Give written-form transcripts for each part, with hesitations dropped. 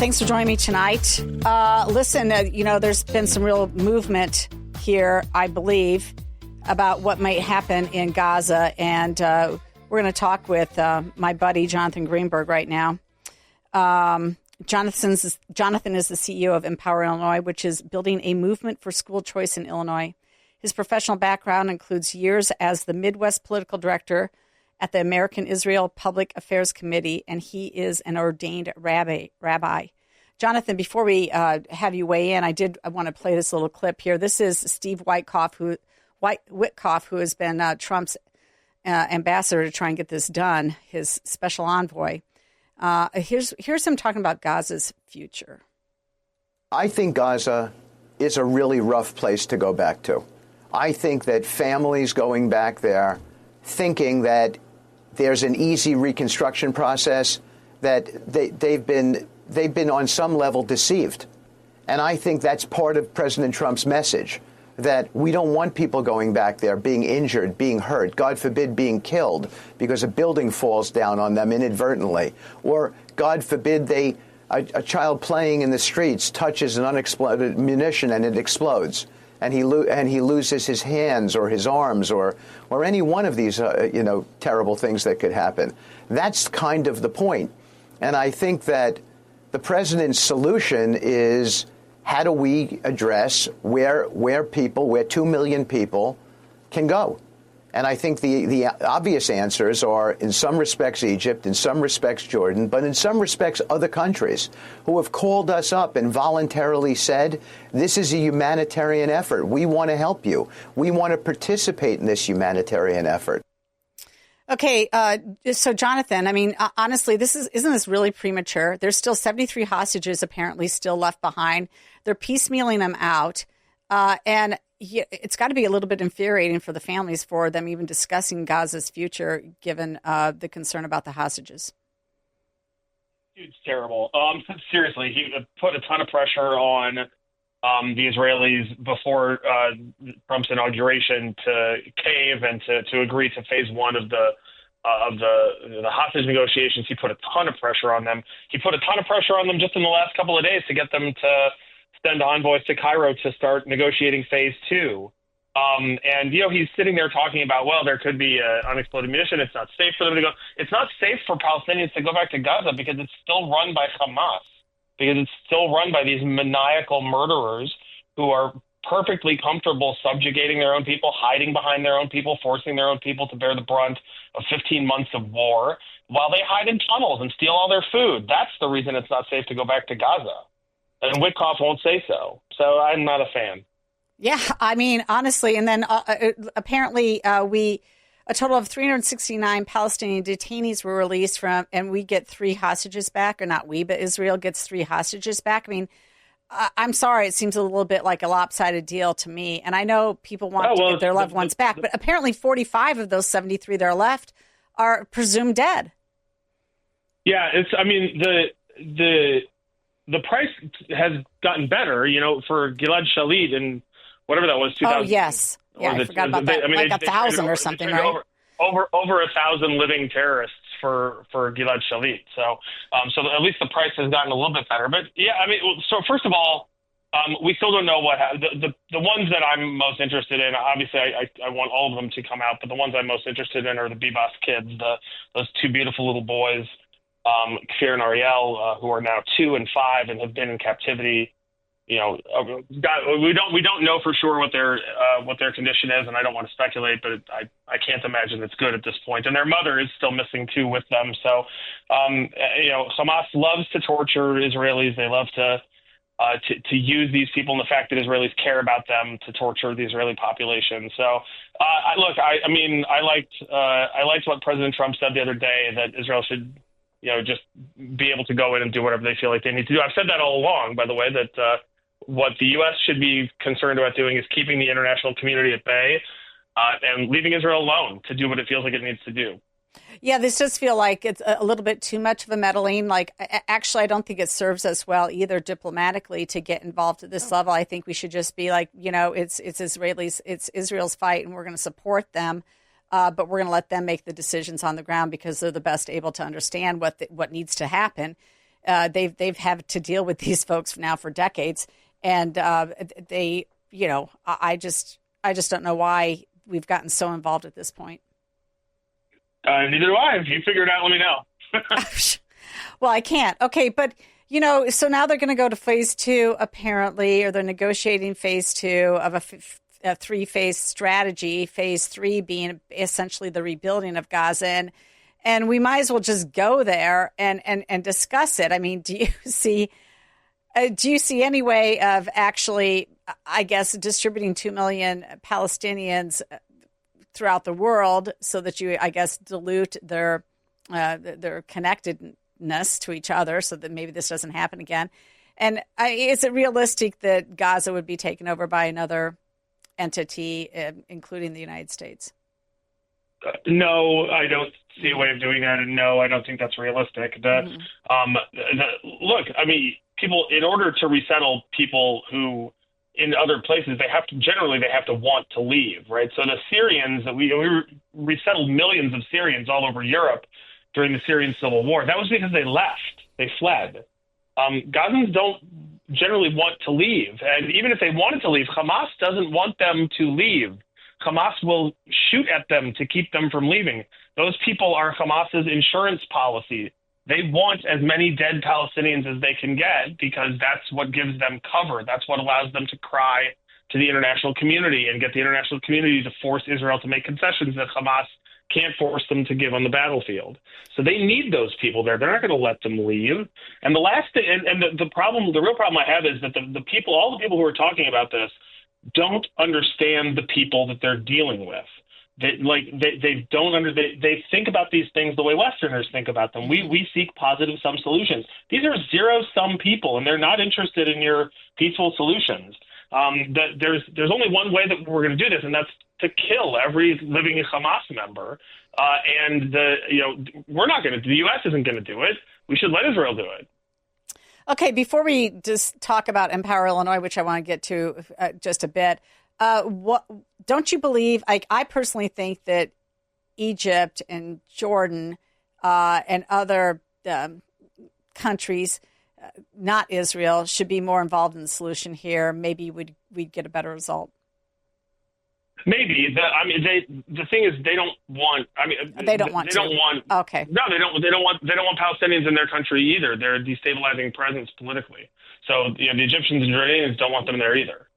Thanks for joining me tonight. Listen, there's been some real movement here, I believe, about what might happen in Gaza. And we're going to talk with my buddy, Jonathan Greenberg, right now. Jonathan is the CEO of Empower Illinois, which is building a movement for school choice in Illinois. His professional background includes years as the Midwest political director at the American Israel Public Affairs Committee, and he is an ordained rabbi. Jonathan, before we have you weigh in, I want to play this little clip here. This is Steve Witkoff, who has been Trump's ambassador to try and get this done, his special envoy. Here's him talking about Gaza's future. I think Gaza is a really rough place to go back to. I think that families going back there thinking that there's an easy reconstruction process, that they've been on some level deceived. And I think that's part of President Trump's message, that we don't want people going back there being injured, being hurt, God forbid being killed because a building falls down on them inadvertently, or God forbid a child playing in the streets touches an unexploded munition and it explodes, and he loses his hands or his arms or any one of these terrible things that could happen. That's kind of the point. And I think that the president's solution is, how do we address where 2 million people can go? And I think the obvious answers are, in some respects, Egypt, in some respects, Jordan, but in some respects, other countries who have called us up and voluntarily said, this is a humanitarian effort. We want to help you. We want to participate in this humanitarian effort. Okay, so Jonathan, I mean, honestly, isn't this really premature? There's still 73 hostages apparently still left behind. They're piecemealing them out, and it's got to be a little bit infuriating for the families for them even discussing Gaza's future, given the concern about the hostages. It's terrible. Seriously, he put a ton of pressure on the Israelis before Trump's inauguration to cave and to agree to phase one of the hostage negotiations. He put a ton of pressure on them. He put a ton of pressure on them just in the last couple of days to get them to send envoys to Cairo to start negotiating phase two. And he's sitting there talking about, well, there could be unexploded munition. It's not safe for them to go. It's not safe for Palestinians to go back to Gaza because it's still run by Hamas, because it's still run by these maniacal murderers who are perfectly comfortable subjugating their own people, hiding behind their own people, forcing their own people to bear the brunt of 15 months of war while they hide in tunnels and steal all their food. That's the reason it's not safe to go back to Gaza. And Witkoff won't say so. So I'm not a fan. Yeah, I mean, honestly, and then apparently a total of 369 Palestinian detainees were released from, and we get 3 hostages back, or not we, but Israel gets 3 hostages back. I mean, I'm sorry, it seems a little bit like a lopsided deal to me. And I know people want to get their loved ones back, but apparently 45 of those 73 that are left are presumed dead. Yeah, the price has gotten better, for Gilad Shalit and whatever that was, 2000. Oh, yes. Yeah, I forgot about that. Like 1,000 or something, right? Over 1,000 living terrorists for Gilad Shalit. So at least the price has gotten a little bit better. But yeah, so first of all, we still don't know what the ones that I'm most interested in. Obviously, I want all of them to come out, but the ones I'm most interested in are the Bibas kids, those 2 beautiful little boys, Kfir and Ariel, who are now 2 and 5 and have been in captivity. We don't know for sure what their condition is, and I don't want to speculate, but I can't imagine it's good at this point. And their mother is still missing too with them. So, Hamas loves to torture Israelis. They love to use these people and the fact that Israelis care about them to torture the Israeli population. So, I liked what President Trump said the other day, that Israel should, just be able to go in and do whatever they feel like they need to do. I've said that all along, by the way, that what the U.S. should be concerned about doing is keeping the international community at bay and leaving Israel alone to do what it feels like it needs to do. Yeah, this does feel like it's a little bit too much of a meddling. Like, actually, I don't think it serves us well either diplomatically to get involved at this level. I think we should just be like, it's Israel's fight, and we're going to support them. But we're going to let them make the decisions on the ground because they're the best able to understand what needs to happen. they've had to deal with these folks now for decades, and they, I just don't know why we've gotten so involved at this point. Neither do I. If you figure it out, let me know. Well, I can't. Okay, but so now they're going to go to phase 2, apparently, or they're negotiating phase 2 of a 3-phase strategy. Phase 3 being essentially the rebuilding of Gaza, and we might as well just go there and discuss it. I mean, do you see any way of actually, I guess, distributing 2 million Palestinians throughout the world so that you, I guess, dilute their connectedness to each other so that maybe this doesn't happen again? And is it realistic that Gaza would be taken over by another entity, including the United States? No, I don't see a way of doing that. And no, I don't think that's realistic. Look, I mean, people, in order to resettle people who in other places, they have to want to leave, right? So the Syrians, we resettled millions of Syrians all over Europe during the Syrian civil war. That was because they left. They fled. Gazans don't generally want to leave. And even if they wanted to leave, Hamas doesn't want them to leave. Hamas will shoot at them to keep them from leaving. Those people are Hamas's insurance policy. They want as many dead Palestinians as they can get because that's what gives them cover. That's what allows them to cry to the international community and get the international community to force Israel to make concessions that Hamas can't force them to give on the battlefield. So they need those people there. They're not going to let them leave. And the last thing, and the real problem I have is that all the people who are talking about this don't understand the people that they're dealing with. They think about these things the way Westerners think about them. We seek positive sum solutions. These are zero sum people, and they're not interested in your peaceful solutions. There's only one way that we're going to do this, and that's to kill every living Hamas member. We're not going to. The U.S. isn't going to do it. We should let Israel do it. Okay, before we just talk about Empower Illinois, which I want to get to just a bit, what don't you believe? I personally think that Egypt and Jordan and other countries, not Israel, should be more involved in the solution here. Maybe we'd get a better result. Maybe. The thing is, they don't want. They don't want. Okay. No, they don't. They don't want Palestinians in their country either. They're a destabilizing presence politically. So the Egyptians and Jordanians don't want them there either.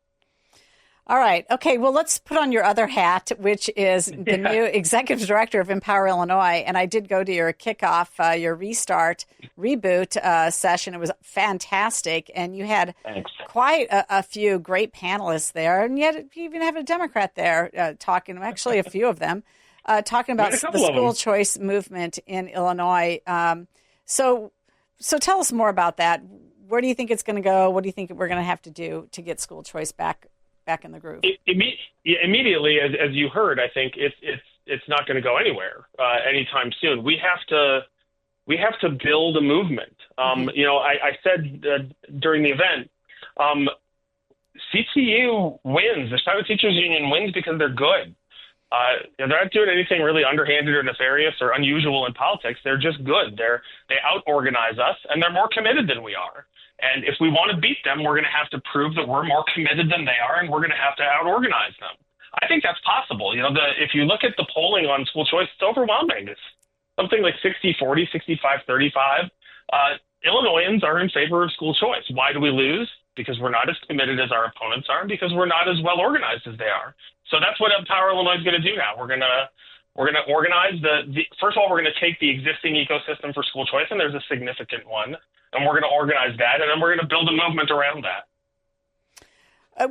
All right. Okay. Well, let's put on your other hat, which is the new executive director of Empower Illinois. And I did go to your kickoff, your reboot session. It was fantastic. And you had quite a few great panelists there. And yet you even have a Democrat there talking, actually a few of them, talking about the school choice movement in Illinois. So tell us more about that. Where do you think it's going to go? What do you think we're going to have to do to get school choice back in the groove? Immediately, as you heard, I think it's not going to go anywhere anytime soon. We have to build a movement. I said during the event, CTU wins. The Chicago Teachers Union wins because they're good. They're not doing anything really underhanded or nefarious or unusual in politics. They're just good. They out-organize us, and they're more committed than we are. And if we want to beat them, we're going to have to prove that we're more committed than they are, and we're going to have to out-organize them. I think that's possible. If you look at the polling on school choice, it's overwhelming. It's something like 60-40, 65-35. Illinoisans are in favor of school choice. Why do we lose? Because we're not as committed as our opponents are, and because we're not as well organized as they are. So that's what Empower Illinois is going to do now. We're going to organize first of all, we're going to take the existing ecosystem for school choice, and there's a significant one, and we're going to organize that, and then we're going to build a movement around that.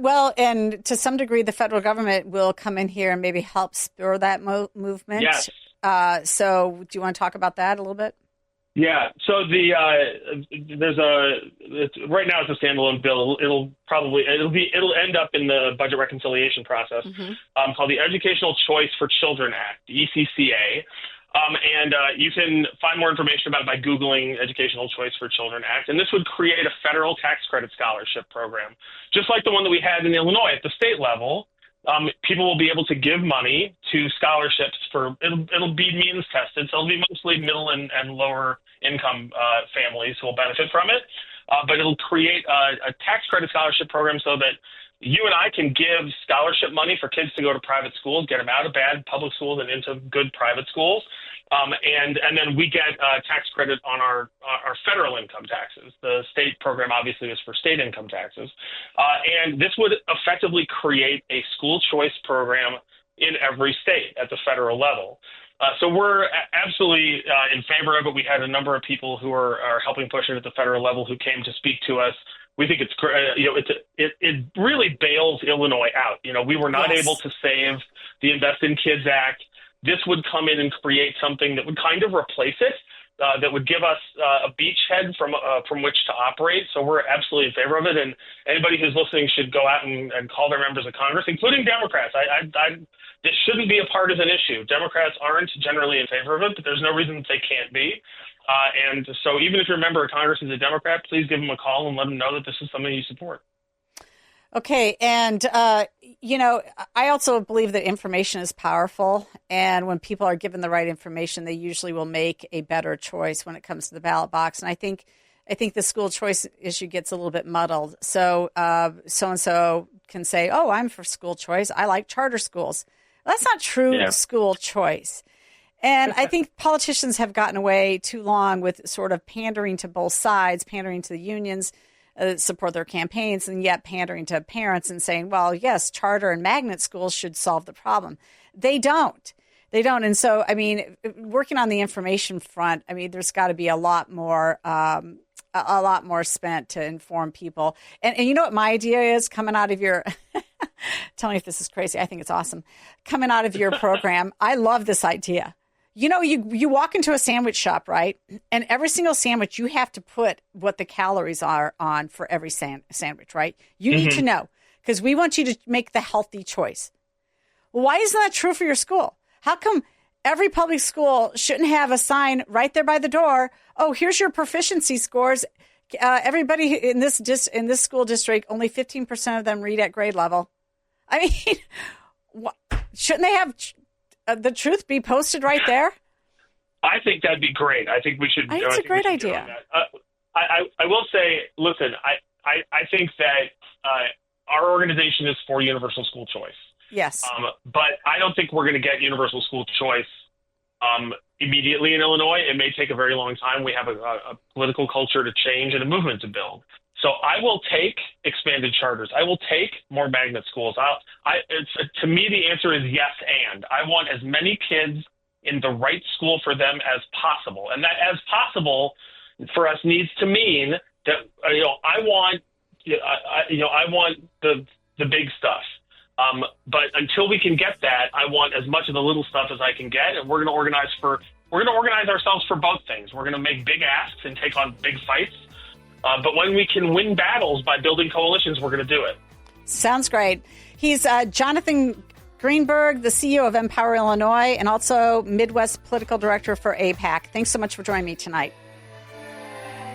Well, and to some degree, the federal government will come in here and maybe help spur that movement. Yes. So do you want to talk about that a little bit? Yeah. So there's right now it's a standalone bill. It'll end up in the budget reconciliation process called the Educational Choice for Children Act, ECCA. And you can find more information about it by Googling Educational Choice for Children Act. And this would create a federal tax credit scholarship program, just like the one that we had in Illinois at the state level. people will be able to give money to scholarships it'll be means tested. So it'll be mostly middle and lower income families who will benefit from it. But it'll create a tax credit scholarship program so that you and I can give scholarship money for kids to go to private schools, get them out of bad public schools and into good private schools. And then we get tax credit on our federal income taxes. The state program obviously is for state income taxes. And this would effectively create a school choice program in every state at the federal level. So we're absolutely in favor of it. We had a number of people who are helping push it at the federal level who came to speak to us. We think it's it really bails Illinois out. We were not able to save the Invest in Kids Act. This would come in and create something that would kind of replace it, that would give us a beachhead from which to operate. So we're absolutely in favor of it. And anybody who's listening should go out and call their members of Congress, including Democrats. This shouldn't be a partisan issue. Democrats aren't generally in favor of it, but there's no reason that they can't be. And so even if your member of Congress is a Democrat, please give them a call and let them know that this is something you support. Okay. And, I also believe that information is powerful. And when people are given the right information, they usually will make a better choice when it comes to the ballot box. And I think the school choice issue gets a little bit muddled. So so-and-so can say, oh, I'm for school choice. I like charter schools. That's not true school choice. And I think politicians have gotten away too long with sort of pandering to both sides, pandering to the unions that support their campaigns, and yet pandering to parents and saying, well, yes, charter and magnet schools should solve the problem. They don't. And so, working on the information front, there's got to be a lot more spent to inform people. And you know what my idea is coming out of your tell me if this is crazy. I think it's awesome. Coming out of your program, I love this idea. You walk into a sandwich shop, right? And every single sandwich, you have to put what the calories are on for every sandwich, right? You need to know because we want you to make the healthy choice. Well, why isn't that true for your school? How come every public school shouldn't have a sign right there by the door? Oh, here's your proficiency scores. Everybody in this school district, only 15% of them read at grade level. Shouldn't they have the truth be posted right there? I think that'd be great. I think we should. It's a great idea. I will say, listen, I think that our organization is for universal school choice. Yes. But I don't think we're going to get universal school choice immediately in Illinois. It may take a very long time. We have a political culture to change and a movement to build. So I will take expanded charters. I will take more magnet schools. To me, the answer is yes, and I want as many kids in the right school for them as possible. And that as possible for us needs to mean that, I want the big stuff. But until we can get that, I want as much of the little stuff as I can get. And we're going to organize ourselves for both things. We're going to make big asks and take on big fights. But when we can win battles by building coalitions, we're going to do it. Sounds great. He's Jonathan Greenberg, the CEO of Empower Illinois, and also Midwest Political Director for AIPAC. Thanks so much for joining me tonight.